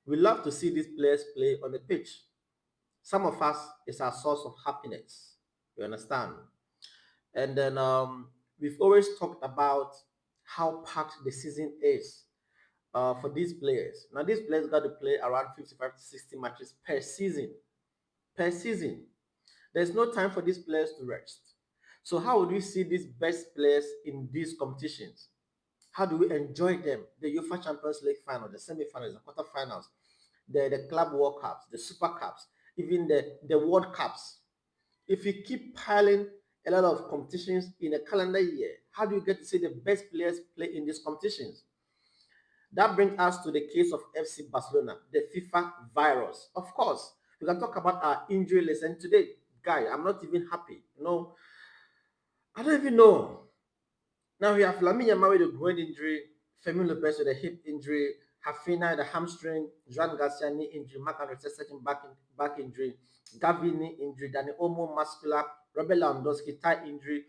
We love to see these players play on the pitch. Some of us, it's our source of happiness. You understand? And then we've always talked about how packed the season is for these players. Now, these players got to play around 55 to 60 matches per season. Per season. There's no time for these players to rest. So, how would we see these best players in these competitions? How do we enjoy them? The UEFA Champions League final, the semi-finals, the quarterfinals, the Club World Cups, the Super Cups, even the World Cups. If you keep piling a lot of competitions in a calendar year, how do you get to see the best players play in these competitions? That brings us to the case of FC Barcelona, the FIFA virus. Of course, we can talk about our injury list. And today, guy, I'm not even happy. I don't even know. Now we have Lamine Yamal with a groin injury, Fermin Lopez with a hip injury, Rahinha the hamstring, Joan Garcia knee injury, Mark Andre second back injury, Gavi knee injury, Danny Olmo muscular, Robert Lewandowski thigh injury,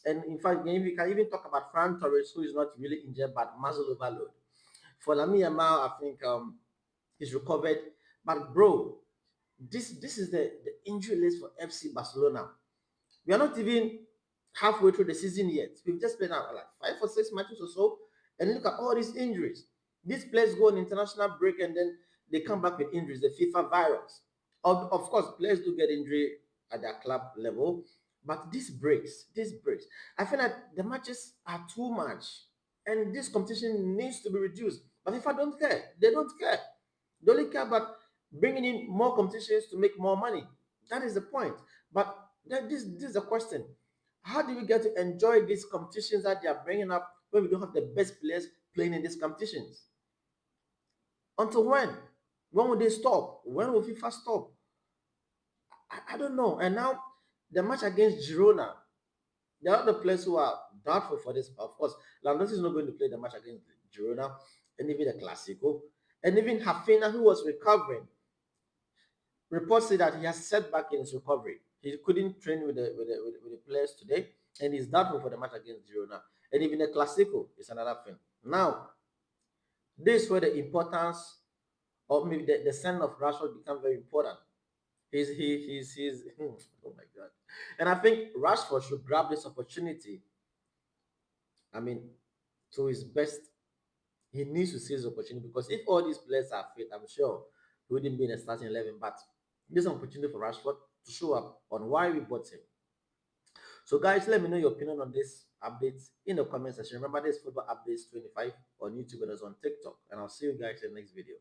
and in fact, we can even talk about Fran Torres, who is not really injured but muscle overload. For Lamine Yamal, I think he's recovered, but bro, this is the injury list for FC Barcelona. We are not even halfway through the season yet. We've just played out like 5 or 6 matches or so, and look at all these injuries. These players go on international break and then they come back with injuries, the FIFA virus. Of course, players do get injury at their club level, but these breaks, I feel like the matches are too much, and this competition needs to be reduced. But FIFA don't care. They don't care. They only care about bringing in more competitions to make more money. That is the point. But this is a question. How do we get to enjoy these competitions that they are bringing up when we don't have the best players playing in these competitions? Until when? When will they stop? When will FIFA stop? I don't know. And now the match against Girona, there are other players who are doubtful for this. Of course, Lewandowski is not going to play the match against Girona and even the Clasico. And even Hafina, who was recovering, reports say that he has setback in his recovery. He couldn't train with the players today, and he's doubtful for the match against Girona. And even the Clasico is another thing. Now, this is where the importance or maybe the send of Rashford becomes very important. He's oh my god. And I think Rashford should grab this opportunity. I mean, to his best. He needs to seize the opportunity because if all these players are fit, I'm sure he wouldn't be in the starting 11. But this is an opportunity for Rashford to show up on why we bought him. So, guys, let me know your opinion on this update in the comment section. Remember, this football updates 25 on YouTube and also on TikTok. And I'll see you guys in the next video.